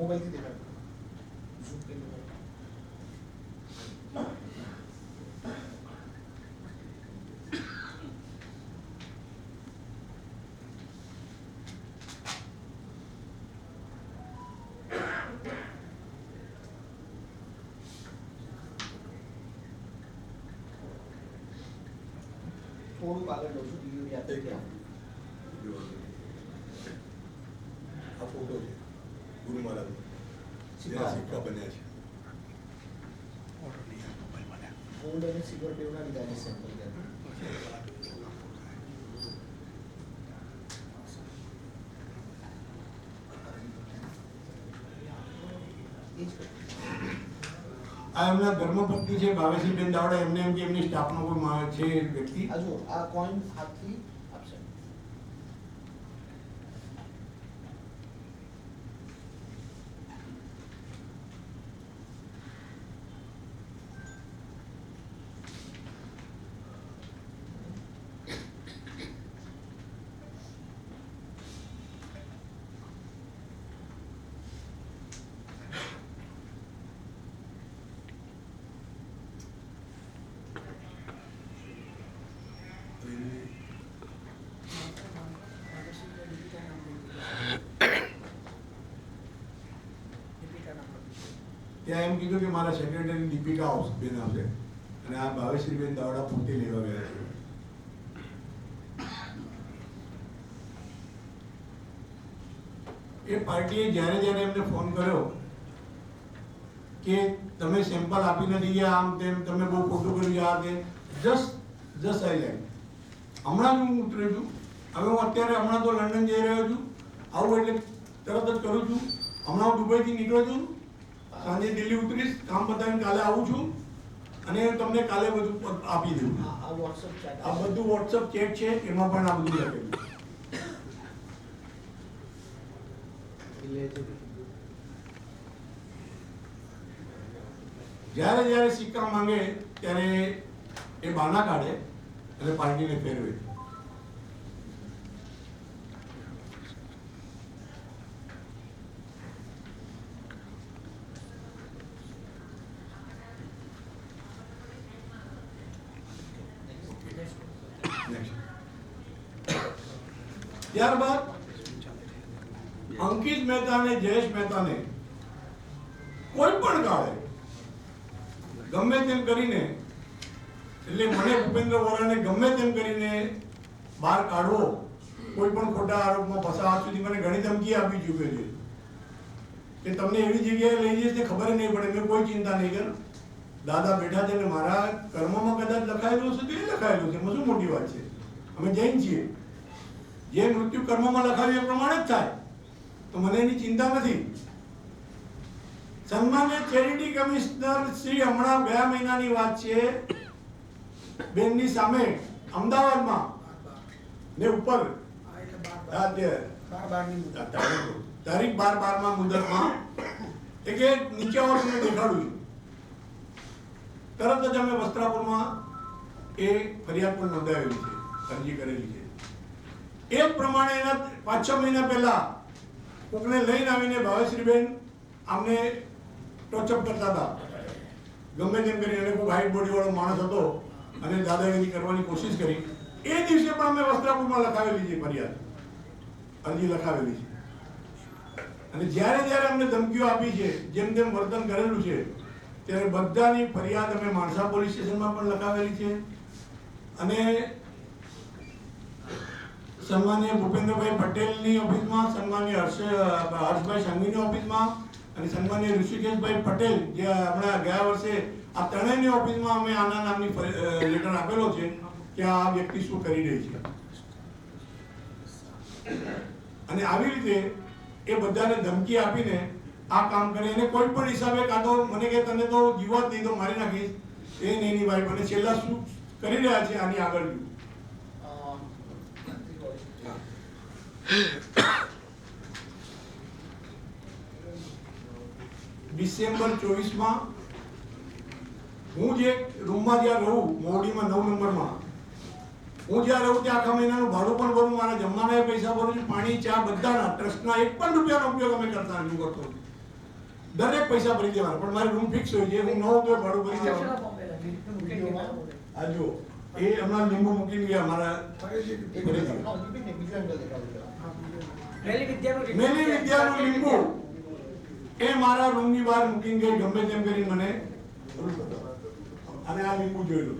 મોબાઈલથી દેખાય ઝૂમ કરીને થોડુંક આગળ લઉં છું ડિલિવરી આપે ત્યાં આ ફોટો છે ગુરુ મહારાજ સિક્કા બન્યા છે. ગોલ્ડ અને સિલ્વર બેવના લીધા છે સેમ્પલ ત્યાંથી. આ એમના ધર્મપત્ની છે ભાવેશીબેન દાવડા, એમને એમ કે એમની સ્ટાફનો કોઈ છે વ્યક્તિ. આ જો આ કોઈન હાથથી આપશે. ત્યાં એમ કીધું કે મારા સેક્રેટરી દીપિકા બેન આવશે અને આ ભાવેશીબેન દાવડા પોતે લેવા ગયા છે. એ પાર્ટીએ જ્યારે જ્યારે એમને ફોન કર્યો કે તમે સેમ્પલ આપી નથી ગયા, આમ તેમ, તમે બહુ ખોટું કર્યું, આ તે, જસ્ટ આઈ હમણાં જ હું ઉતર્યો છું. હવે હું અત્યારે હમણાં તો લંડન જઈ રહ્યો છું, આવું એટલે તરત જ કરું છું. હમણાં હું દુબઈથી નીકળ્યો છું, સાંજે દિલ્હી ઉતરીશ, કામ પતાવીને કાલે આવું છું અને તમને કાલે બધું આપી દઉં. આ બધું વોટ્સઅપ ચેટ છે, એમાં પણ આ બધું લખેલું. જ્યારે જ્યારે સિક્કા માંગે ત્યારે એ બહાના કાઢે અને પાર્ટીને ફેરવે. ત્યારબાદ અંકિત મહેતા અને જયેશ મહેતાને કોઈ પણ કાળે ગમે તેમ કરીને, એટલે મને ભૂપેન્દ્ર વોરાને ગમે તેમ કરીને બહાર કાઢવો, કોઈ પણ ખોટા આરોપમાં ફસાવા સુધી મને ઘણી ધમકી આપી ચૂક્યો છે કે તમને એવી જગ્યાએ લઈ જઈશ તે ખબર નહીં પડે. મેં કોઈ ચિંતા નહીં કર, દાદા બેઠા છે ને મારા કર્મમાં કદાચ લખાયેલું હશે તો એ લખાયેલું છે, એમાં શું મોટી વાત છે. અમે જૈન છીએ, જે મૃત્યુ કર્મમાં લખાવ્યું એ પ્રમાણે જ થાય, તો મને એની ચિંતા નથી. સન્માનીય ચેરિટી કમિશનર શ્રી હમણાં ગયા મહિનાની વાત છે, બેનની સામે અમદાવાદમાં ને ઉપર તારીખ 12/12 મુદતમાં એક નીચે તમને દેખાડું છું. તરત જ અમે વસ્ત્રાપુરમાં એ ફરિયાદ પણ નોંધાવેલી છે, અરજી કરેલી છે. એ જ પ્રમાણે એના 5-6 મહિના પહેલા કોકને લઈને આવીને ભાવેશ્રીબેન આમને ટોચઅપ કરતા હતા, ગમે તેમ કરી. અને કોઈ હાઈટ બોડી વાળો માણસ હતો અને દાદાગીરી કરવાની કોશિશ કરી. એ દિવસે પણ અમે વસ્ત્રાપુરમાં લખાવેલી છે ફરિયાદ, અરજી લખાવેલી છે. અને જ્યારે જ્યારે અમને ધમકીઓ આપી છે, જેમ તેમ વર્તન કરેલું છે, ત્યારે બધાની ફરિયાદ અમે માણસા પોલીસ સ્ટેશનમાં પણ લખાવેલી છે. અને સન્માનીય ભૂપેન્દ્રભાઈ પટેલની ઓફિસમાં, સન્માનીય હર્ષભાઈ સંઘવીની ઓફિસમાં અને સન્માનીય ઋષિકેશભાઈ પટેલ જે હમણાં ગયા વર્ષે આ ત્રણેયની ઓફિસમાં અમે આના નામની લેટર આપેલો છે કે આ વ્યક્તિ શું કરી રહી છે. અને આવી રીતે એ બધાને ધમકી આપીને આ કામ કરે. અને કોઈ પણ હિસાબે કાં તો મને કે તને તો જીવત નહીં તો મારી નાખીશ, એ નહીં ની ભાઈ. અને છેલ્લા શું કરી રહ્યા છે આની આગળ ડિસેમ્બર 24માં હું જે રૂમમાં જ્યાં રહું, મોવડીમાં 9 નંબરમાં હું જ્યાં રહું ત્યાં આખા મહિનાનું ભાડું પણ ભરું, મારા જમવાના પૈસા ભરું છું, પાણી ચા બધાના ટ્રસ્ટના 1 પણ રૂપિયાનો ઉપયોગ અમે કરતા નથી કરતો. દરેક પૈસા ભરી દેવાના, પણ મારી રૂમ ફિક્સ હોય છે, હું ન હોઉં તો ભાડું ભરી દેવાનું. આ જુઓ, એ હમણાં લીંબુ મૂકીને ગયા મારા મેલી વિદ્યાનું લીંબુ એ મારા રૂમની બહાર મૂકીને ગઈ, ગમે તેમ કરી મને. અને આ લીંબુ જોઈ લો,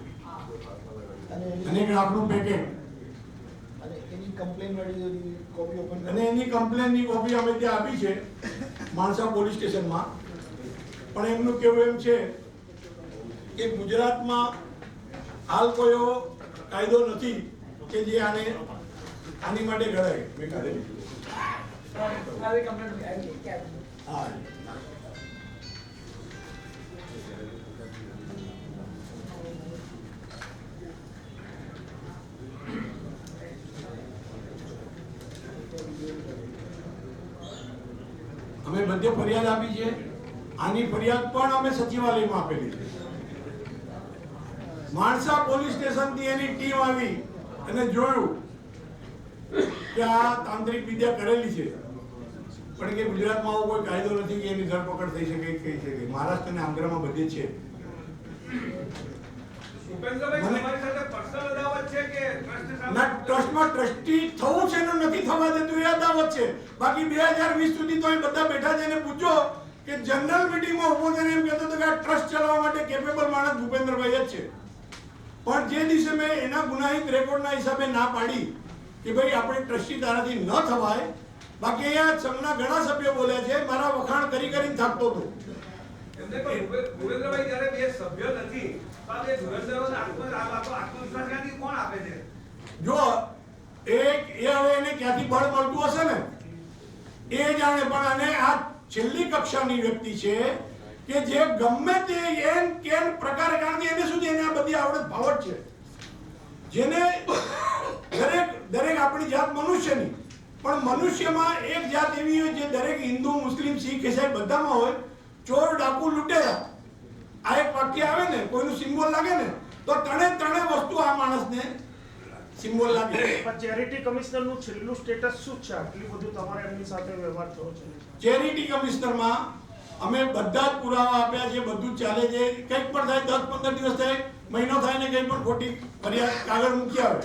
અને એક આપણું પેકેટ, અને એની કમ્પ્લેન વાળી કોપી ઓપન અને એની કમ્પ્લેનની કોપી અમે ત્યાં આપી છે માણસા પોલીસ સ્ટેશનમાં. પણ એમનું કહેવું એમ છે કે ગુજરાતમાં હાલ કોઈ એવો કાયદો નથી કે જે આની માટે ઘડાય. મેં કાઢેલી. હા, અમે બધે ફરિયાદ આપી છે. આની ફરિયાદ પણ અમે સચિવાલયમાં આપેલી છે. માણસા પોલીસ સ્ટેશનથી એની ટીમ આવી અને જોયું કે આ તાંત્રિક વિદ્યા કરેલી છે, પણ કે ગુજરાતમાં આવો કોઈ કાયદો નથી કે એની ધરપકડ થઈ શકે, કહી શકે. મહારાષ્ટ્ર અને આંધ્રમાં બધે છે. ના, ટ્રસ્ટમાં ટ્રસ્ટી થવું છે ને નથી થવા દેતું એ અદાવત છે. બાકી 2020 સુધી તો અહીં બધા બેઠા છે. એને પૂછો કે જનરલ મીટિંગમાં ઉભો થઈને એમ કહેતો હતો કે આ ટ્રસ્ટ ચલાવવા માટે કેપેબલ માણસ ભૂપેન્દ્રભાઈ જ છે. પણ જે દિવસે મેં એના ગુનાહિત રેકોર્ડના હિસાબે ના પાડી કે ભાઈ આપણે ટ્રસ્ટી તારાથી ન થવાય, બાકી અહીંયા સંઘના ઘણા સભ્યો બોલ્યા છે, મારા વખાણ કરી કરીને થાકતો હતો. ભૂપેન્દ્રભાઈ જ્યારે બે સભ્યો નથી તો આ બે ધુરંધરોને આત્મવિશ્વાસ ક્યાંથી કોણ આપે છે? જો એ હવે એને ક્યાંથી બળ મળતું હશે ને એ જાણે. પણ અને આ છેલ્લી કક્ષાની વ્યક્તિ છે કે જે ગમે તે એન કેન પ્રકારે, કારણ કે એને સુધી એને આ બધી આવડત ફાવટ છે, જેને દરેક આપણી જાત મનુષ્યની, પણ મનુષ્યમાં એક જાત એવી હોય જે દરેક હિન્દુ, મુસ્લિમ, શીખ, ઈસાઈ બધામાં હોય. ચોર, ડાકુ, લૂંટેરા, આ એક વાક્ય આવે ને, કોઈનું સિમ્બોલ લાગે ને, તો ત્રણે વસ્તુ આ માણસને સિમ્બોલ લાગે. પણ ચેરિટી કમિશનરનું છેલ્લું સ્ટેટસ શું છે? આટલી બધું તમારે એમની સાથે વ્યવહાર થયો છે. ચેરિટી કમિશનરમાં અમે બધા જ પુરાવા આપ્યા છે, બધું જ ચાલે છે. કંઈક પણ થાય, 10-15 દિવસ થાય, મહિનો થાય ને કંઈ પણ ખોટી ફરિયાદ કાગળ મૂકી આવે.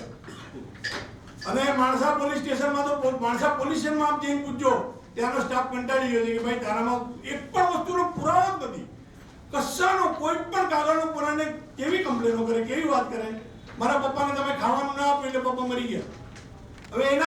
અને માણસા પોલીસ સ્ટેશનમાં તો માણસા પોલીસ સ્ટેશનમાં આપ જઈને પૂછજો, ત્યાંનો સ્ટાફ કંટાળી ગયો છે કે ભાઈ તારામાં એક પણ વસ્તુનો પુરાવો જ નથી. કશાનો કોઈ પણ કાગળનો પુરાને કેવી કમ્પ્લેનો કરે, કેવી વાત કરે. મારા પપ્પાને તમે ખાવાનું ના આપ્યું એટલે પપ્પા મરી ગયા. હવે એના